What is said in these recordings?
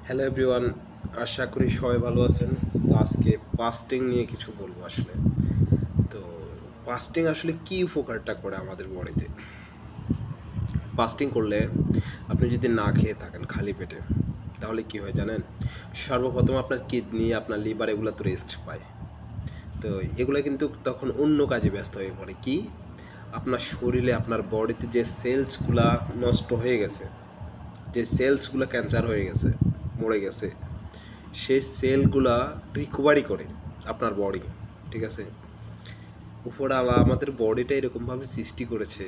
Hello everyone, আশা করি সবাই ভালো আছেন। তো আজকে ফাস্টিং নিয়ে কিছু বলবো আসলে। তো ফাস্টিং আসলে কী উপকারটা করে আমাদের বডিতে? ফাস্টিং করলে আপনি যদি না খেয়ে থাকেন খালি পেটে, তাহলে কি হয় জানেন? সর্বপ্রথম আপনার কিডনি, আপনার লিভার এগুলো তো রেস্ট পায়। তো এগুলো কিন্তু তখন অন্য কাজে ব্যস্ত হয়ে পড়ে। কি? আপনার শরীরে, আপনার বডিতে যে সেলসগুলা নষ্ট হয়ে গেছে, যে সেলসগুলো ক্যান্সার হয়ে গেছে, মরে গেছে, সেই সেলগুলা রিকভারি করে আপনার বডি, ঠিক আছে? উপরওয়ালা আমাদের বডিটা এরকমভাবে সৃষ্টি করেছে,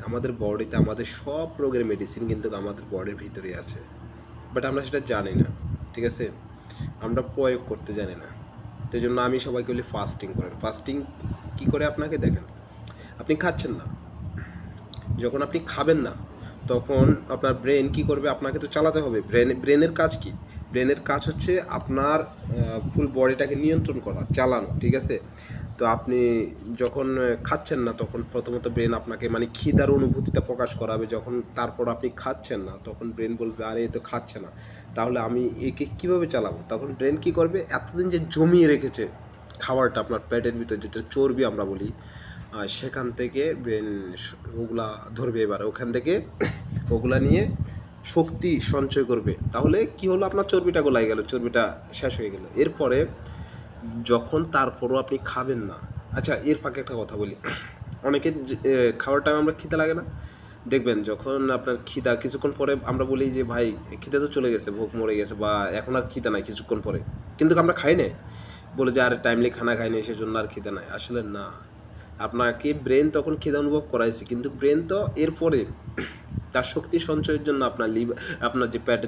আমাদের বডিতে আমাদের সব রোগের মেডিসিন কিন্তু আমাদের বডির ভিতরেই আছে, বাট আমরা সেটা জানি না, ঠিক আছে? আমরা প্রয়োগ করতে জানি না। তো এই জন্য আমি সবাইকে বলি ফাস্টিং করেন। ফাস্টিং কী করে আপনাকে দেখেন, আপনি খাচ্ছেন না, যখন আপনি খাবেন না তখন আপনার ব্রেন কি করবে, আপনাকে তো চালাতে হবে। ব্রেনের কাজ কি? ব্রেনের কাজ হচ্ছে আপনার ফুল বডিটাকে নিয়ন্ত্রণ করা, চালানো, ঠিক আছে? তো আপনি যখন খাচ্ছেন না তখন প্রথমত ব্রেন আপনাকে মানে খিদার অনুভূতিটা প্রকাশ করাবে। যখন তারপর আপনি খাচ্ছেন না তখন ব্রেন বলবে আরে এ তো খাচ্ছে না, তাহলে আমি একে কীভাবে চালাবো? তখন ব্রেন কি করবে, এতদিন যে জমিয়ে রেখেছে খাবারটা আপনার পেটের ভিতর, যেটা চর্বি আমরা বলি, সেখান থেকে ব্রেন ওগুলা ধরবে, এবার ওখান থেকে ওগুলা নিয়ে শক্তি সঞ্চয় করবে। তাহলে কি হলো, আপনার চর্বিটা গলায় গেল, চর্বিটা শেষ হয়ে গেল। এরপরে যখন তারপরও আপনি খাবেন না, আচ্ছা এর ফাঁকে একটা কথা বলি, অনেকের খাওয়ার টাইমে আমরা খিদে লাগে না, দেখবেন যখন আপনার খিদা কিছুক্ষণ পরে আমরা বলি যে ভাই খিদে তো চলে গেছে, ভোক মরে গেছে, বা এখন আর খিদা নাই কিছুক্ষণ পরে, কিন্তু আমরা খাই নাই, বলে যে আরে টাইমলি খানা খাইনি সেজন্য আর খিদে নাই। আসলে না, আপনাকে ব্রেন তখন খিদে অনুভব করাইছে, কিন্তু ব্রেন তো এরপরে তার শক্তি সঞ্চয়ের জন্য আপনার আপনার যে পেটে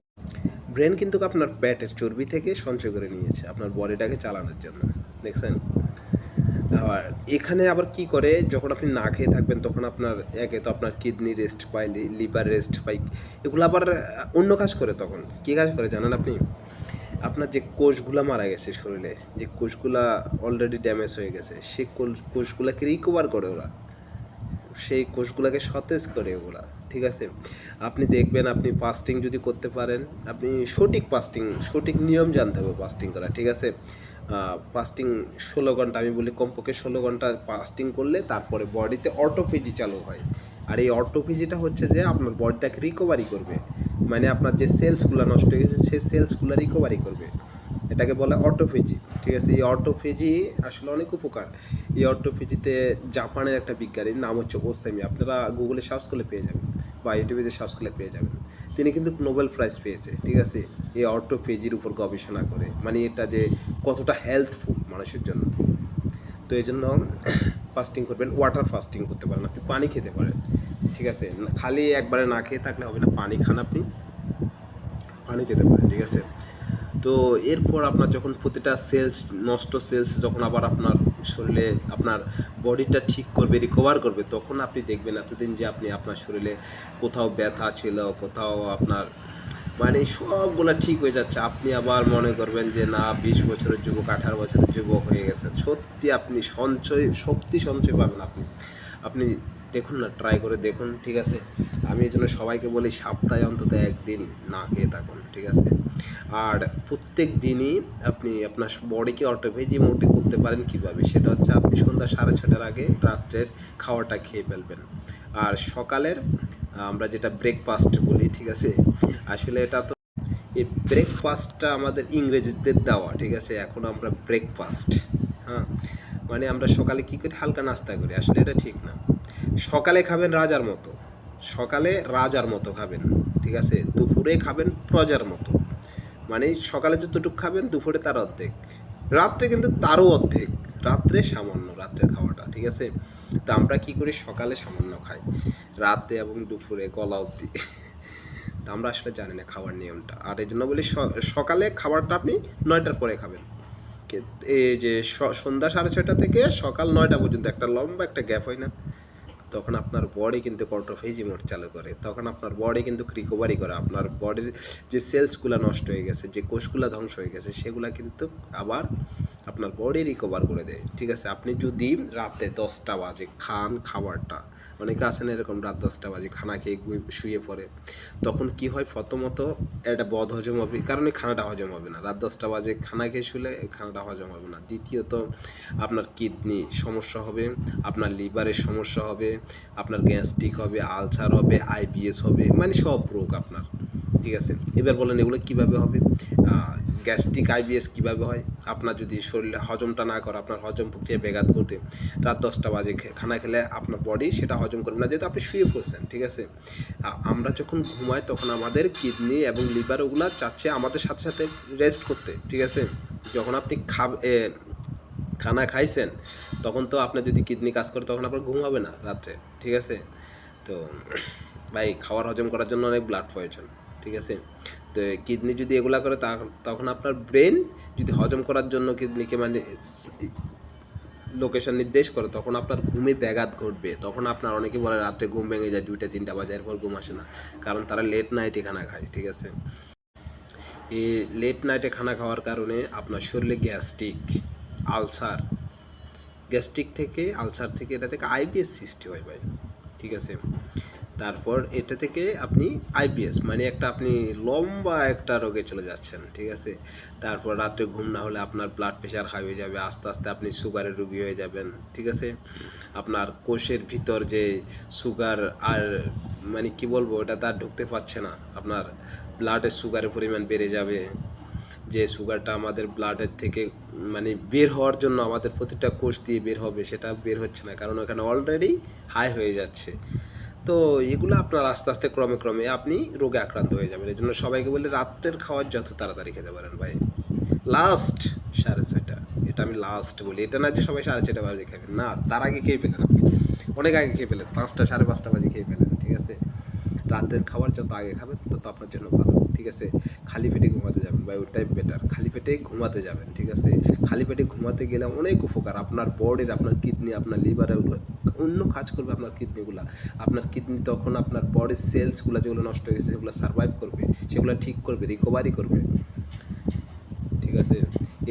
ব্রেন কিন্তু আপনার পেটের চর্বি থেকে সঞ্চয় করে নিয়েছে আপনার বডিটাকে চালানোর জন্য, দেখছেন? আর এখানে আবার কি করে, যখন আপনি না খেয়ে থাকবেন তখন আপনার একে তো আপনার কিডনি রেস্ট পায়, লিভার রেস্ট পায়, এগুলো আবার অন্য কাজ করে। তখন কী কাজ করে জানেন আপনি? আপনার যে কোষগুলা মারা গেছে শরীরে, যে কোষগুলা অলরেডি ড্যামেজ হয়ে গেছে, সেই কোষগুলাকে রিকভার করে ওরা, সেই কোষগুলোকে সতেজ করে ওগুলা, ঠিক আছে? আপনি দেখবেন, আপনি ফাস্টিং যদি করতে পারেন, আপনি সঠিক নিয়ম জানতে হবে ফাস্টিং করা, ঠিক আছে? ফাস্টিং 16 ঘন্টা, আমি বলি কমপক্ষে 16 ঘন্টা ফাস্টিং করলে তারপরে বডিতে অটোফেজি চালু হয়। আর এই অটোফেজিটা হচ্ছে যে আপনার বডিটাকে রিকভারি করবে, মানে আপনার যে সেলসগুলো নষ্ট হয়ে গেছে সেই সেলসগুলো রিকভারি করবে, এটাকে বলে অটোফেজি, ঠিক আছে? এই অটোফেজি আসলে অনেক উপকার। এই অটোফেজিতে জাপানের একটা বিজ্ঞানীর নাম হচ্ছে ওসামি, আপনারা গুগলে সার্চ করলে পেয়ে যাবেন, বা ইউটিউবে সার্চ করলে পেয়ে যাবেন। তিনি কিন্তু নোবেল প্রাইজ পেয়েছে, ঠিক আছে? এই অটোফেজির উপর গবেষণা করে, মানে এটা যে কতটা হেল্পফুল মানুষের জন্য। তো এই জন্য ফাস্টিং করবেন, ওয়াটার ফাস্টিং করতে পারেন, আপনি পানি খেতে পারেন, ঠিক আছে? খালি একবারে না খেয়ে থাকলে হবে না, পানি খান, আপনি পানি খেতে পারেন, ঠিক আছে? তো এরপর আপনার যখন প্রতিটা সেলস, নষ্ট সেলস যখন আবার আপনার শরীরে, আপনার বডিটা ঠিক করবে, রিকভার করবে, তখন আপনি দেখবেন এতদিন যে আপনি আপনার শরীরে কোথাও ব্যথা ছিল, কোথাও আপনার মানে সবগুলা ঠিক হয়ে যাচ্ছে। আপনি আবার মনে করবেন যে না, 20 বছরের যুবক, 18 বছরের যুবক হয়ে গেছেন। সত্যি আপনি শক্তি সঞ্চয় পাবেন আপনি। আপনি দেখুন না, ট্রাই করে দেখুন, ঠিক আছে? আমি এই জন্য সবাইকে বলি সপ্তাহে অন্তত একদিন না খেয়ে থাকুন, ঠিক আছে? আর প্রত্যেক দিনই আপনি আপনার বডিকে অটোফেজি মোডে করতে পারেন। কীভাবে? সেটা হচ্ছে আপনি সন্ধ্যা 6:30-টার আগে রাত্রের খাওয়াটা খেয়ে ফেলবেন। আর সকালের আমরা যেটা ব্রেকফাস্ট বলি, ঠিক আছে? আসলে এটা তো এই ব্রেকফাস্টটা আমাদের ইংরেজিদের দেওয়া, ঠিক আছে? এখন আমরা ব্রেকফাস্ট, হ্যাঁ, মানে আমরা সকালে কী করি, হালকা নাস্তা করি, আসলে এটা ঠিক না। সকালে খাবেন রাজার মতো, সকালে রাজার মতো খাবেন, ঠিক আছে? দুপুরে খাবেন প্রজার মতো, মানে সকালে যতটুকু খাবেন দুপুরে তার অর্ধেক, রাত্রে কিন্তু তারও অর্ধেক, রাত্রে সামান্য, রাত্রের খাওয়াটা, ঠিক আছে? তো আমরা কী করি, সকালে সামান্য খাই, রাতে এবং দুপুরে গলা অবধি। তো আমরা আসলে জানি না খাওয়ার নিয়মটা, আর এই জন্য বলি সকালে খাবারটা আপনি 9টার পরে খাবেন। এই যে সন্ধ্যা 6:30 থেকে সকাল 9টা পর্যন্ত একটা লম্বা একটা গ্যাপ হয় না, তখন আপনার বডি কিন্তু অটোফেজি মোড চালু করে, তখন আপনার বডি কিন্তু রিকভারি করে, আপনার বডির যে সেলসগুলো নষ্ট হয়ে গেছে, যে কোষগুলো ধ্বংস হয়ে গেছে, সেগুলো কিন্তু আবার আপনার বডি রিকভার করে দেয়, ঠিক আছে? আপনি যদি রাতে 10টা বাজে খান খাবারটা, অনেকে আছেন এরকম রাত 10টা বাজে খানা খেয়ে শুয়ে পড়ে, তখন কি হয় প্রথমত এটা বদ হজম হবে, কারণ এই খানাটা হজম হবে না। রাত 10টা বাজে খানা খেয়ে শুলে এই খানাটা হজম হবে না। দ্বিতীয়ত আপনার কিডনি সমস্যা হবে, আপনার লিভারের সমস্যা হবে, আপনার গ্যাস্ট্রিক হবে, আলসার হবে, আইবিএস হবে, মানে সব রোগ আপনার। ঠিক আছে, এবার বলেন এগুলো কীভাবে হবে? গ্যাস্ট্রিক আইবিএস কীভাবে হয়? আপনার যদি শরীরে হজমটা না করে, আপনার হজম প্রক্রিয়া ব্যাঘাত ঘটে, রাত 10টা বাজে খানা খেলে আপনার বডি সেটা হজম করবে না, যেহেতু আপনি শুয়ে পড়ছেন। ঠিক আছে, আমরা যখন ঘুমাই তখন আমাদের কিডনি এবং লিভার ওগুলো চাচ্ছে আমাদের সাথে সাথে রেস্ট করতে। ঠিক আছে, যখন আপনি খানা খাইছেন তখন তো আপনার যদি কিডনি কাজ করে তখন আপনার ঘুম হবে না রাত্রে। ঠিক আছে, তো ভাই খাবার হজম করার জন্য অনেক ব্লাড প্রয়োজন। ঠিক আছে, তো কিডনি যদি এগুলা করে তখন আপনার ব্রেন যদি হজম করার জন্য কিডনিকে মানে লোকেশন নির্দেশ করে, তখন আপনার ঘুমে ব্যাঘাত ঘটবে। তখন আপনার অনেকে বলে রাত্রে ঘুম ভেঙে যায় 2টা-3টা বাজে, এরপর ঘুম আসে না, কারণ তারা লেট নাইটে খানা খায়। ঠিক আছে, এই লেট নাইটে খানা খাওয়ার কারণে আপনার শরীরে গ্যাস্ট্রিক, আলসার, গ্যাস্ট্রিক থেকে আলসার থেকে এটা থেকে আইবিএস সৃষ্টি হয় ভাই। ঠিক আছে, তারপর এটা থেকে আপনি আইবিএস মানে একটা আপনি লম্বা একটা রোগে চলে যাচ্ছেন। ঠিক আছে, তারপর রাত্রে ঘুম না হলে আপনার ব্লাড প্রেশার হাই হয়ে যাবে, আস্তে আস্তে আপনি সুগারের রোগী হয়ে যাবেন। ঠিক আছে, আপনার কোষের ভিতর যে সুগার আর মানে কি বলবো ওটা তার ঢুকতে পারছে না, আপনার ব্লাডের সুগারের পরিমাণ বেড়ে যাবে। যে সুগারটা আমাদের ব্লাডের থেকে মানে বের হওয়ার জন্য আমাদের প্রতিটা কোষ দিয়ে বের হবে, সেটা বের হচ্ছে না, কারণ ওখানে অলরেডি হাই হয়ে যাচ্ছে। তো এগুলো আপনার আস্তে আস্তে ক্রমে ক্রমে আপনি রোগে আক্রান্ত হয়ে যাবেন। এই জন্য সবাইকে বলি রাত্রের খাওয়ার যত তাড়াতাড়ি খেতে পারেন ভাই, লাস্ট 6:30, এটা আমি লাস্ট বলি, এটা না যে সবাই 6:30 বাজে খাবেন, না, তার আগে খেয়ে ফেলেন, আপনি অনেক আগে খেয়ে ফেলেন, 5টা 5:30 বাজে খেয়ে ফেলেন। ঠিক আছে, রাতের খাবার যত আগে খাবেন তত আপনার জন্য ভালো। ঠিক আছে, খালি পেটে ঘুমাতে যাবেন ভাই, ওটাই বেটার, খালি পেটে ঘুমাতে যাবেন। ঠিক আছে, খালি পেটে ঘুমাতে গেলে অনেক উপকার আপনার বডির, আপনার কিডনি, আপনার লিভারের অন্য কাজ করবে, আপনার কিডনিগুলা, আপনার কিডনি তখন আপনার বডির সেলসগুলো যেগুলো নষ্ট হয়ে গেছে সেগুলো সার্ভাইভ করবে, সেগুলো ঠিক করবে, রিকভারি করবে। ঠিক আছে,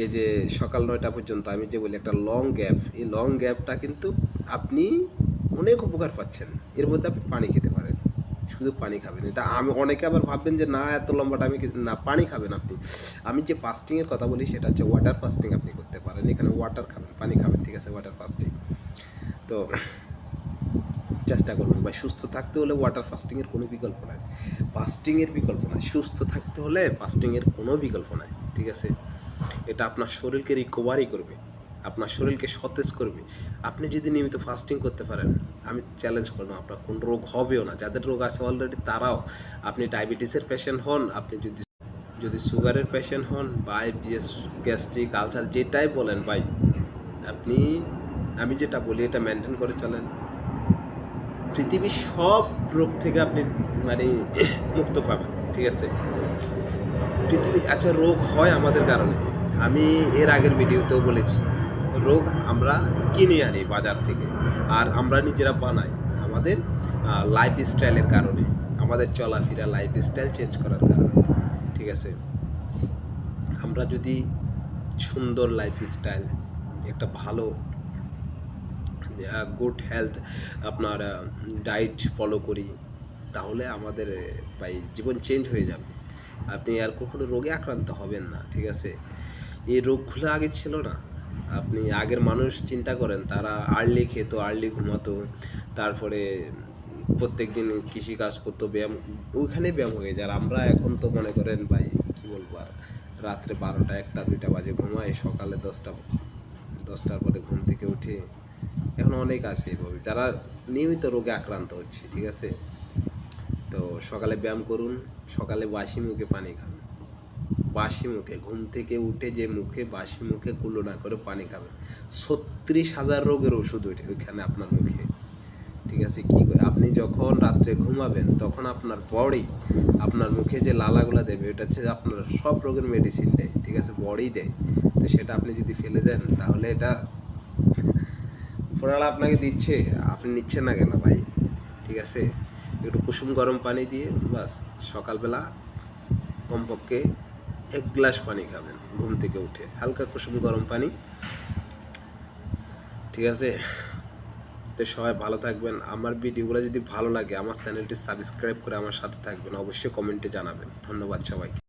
এই যে সকাল 9টা পর্যন্ত আমি যে বলি একটা লং গ্যাপ, এই লং গ্যাপটা কিন্তু আপনি অনেক উপকার পাচ্ছেন। এর মধ্যে আপনি পানি খেতে পারেন, শুধু পানি খাবেন। এটা আমি অনেকে আবার ভাববেন যে না এত লম্বাটা আমি না, পানি খাবেন আপনি। আমি যে ফাস্টিংয়ের কথা বলি সেটা হচ্ছে ওয়াটার ফাস্টিং আপনি করতে পারেন, এখানে ওয়াটার খাবেন, পানি খাবেন। ঠিক আছে, ওয়াটার ফাস্টিং তো চেষ্টা করবেন ভাই, সুস্থ থাকতে হলে ওয়াটার ফাস্টিংয়ের কোনো বিকল্প নাই, ফাস্টিংয়ের বিকল্প নাই, সুস্থ থাকতে হলে ফাস্টিংয়ের কোনো বিকল্প নাই। ঠিক আছে, এটা আপনার শরীরকে রিকভারি করবে, আপনার শরীরকে সতেজ করবে। আপনি যদি নিয়মিত ফাস্টিং করতে পারেন, আমি চ্যালেঞ্জ করবো আপনার কোনো রোগ হবেও না। যাদের রোগ আছে অলরেডি তারাও, আপনি ডায়াবেটিসের পেশেন্ট হন, আপনি যদি যদি সুগারের পেশেন্ট হন বা আইবিএস, গ্যাস্ট্রিক, আলসার যেটাই বলেন ভাই, আপনি আমি যেটা বলি এটা মেনটেন করে চলেন, পৃথিবীর সব রোগ থেকে আপনি মানে মুক্ত পাবেন। ঠিক আছে, পৃথিবী আচ্ছা রোগ হয় আমাদের কারণে, আমি এর আগের ভিডিওতেও বলেছি, রোগ আমরা কিনে আনি বাজার থেকে আর আমরা নিজেরা বানাই আমাদের লাইফস্টাইলের কারণে, আমাদের চলাফেরা লাইফস্টাইল চেঞ্জ করার কারণে। ঠিক আছে, আমরা যদি সুন্দর লাইফস্টাইল, একটা ভালো গুড হেলথ আপনার ডায়েট ফলো করি, তাহলে আমাদের ভাই জীবন চেঞ্জ হয়ে যাবে, আপনি আর কখনো রোগে আক্রান্ত হবেন না। ঠিক আছে, এই রোগগুলো আগে ছিল না। আপনি আগের মানুষ চিন্তা করেন, তারা আর্লি খেত, আর্লি ঘুমাতো, তারপরে প্রত্যেক দিন কৃষিকাজ করতো, ব্যায়াম, ওইখানে ব্যায়াম হয়ে যায়। আর আমরা এখন তো মনে করেন ভাই কী বলবো আর, রাত্রে 12টা 1টা 2টা বাজে ঘুমাই, সকালে 10টার পরে ঘুম থেকে উঠে, এখন অনেক আছে এভাবে যারা নিয়মিত রোগে আক্রান্ত হচ্ছে। ঠিক আছে, তো সকালে ব্যায়াম করুন, সকালে বাসি মুখে পানি খান, বাসি মুখে ঘুম থেকে উঠে যে মুখে বাসি মুখে কুলো না করে পানি খাবেন, 36,000 রোগের ওষুধ ওইখানে আপনার মুখে। ঠিক আছে, কি আপনি যখন রাত্রে ঘুমাবেন তখন আপনার বডি আপনার মুখে যে লালাগুলো দেবে ওটা হচ্ছে আপনার সব রোগের মেডিসিন দেয়। ঠিক আছে, বডি দেয়, তো সেটা আপনি যদি ফেলে দেন তাহলে এটা উপরওয়ালা আপনাকে দিচ্ছে, আপনি নিচ্ছেন না কেন ভাই? ঠিক আছে, একটু কুসুম গরম পানি দিয়ে বাস সকালবেলা কমপক্ষে 1 গ্লাস পানি খাবেন ঘুম থেকে উঠে, হালকা কুসুম গরম পানি। ঠিক আছে, তো সবাই ভালো থাকবেন। আমার ভিডিওগুলো যদি ভালো লাগে আমার চ্যানেলটি সাবস্ক্রাইব করে আমার সাথে থাকবেন, অবশ্যই কমেন্টে জানাবেন। ধন্যবাদ সবাইকে।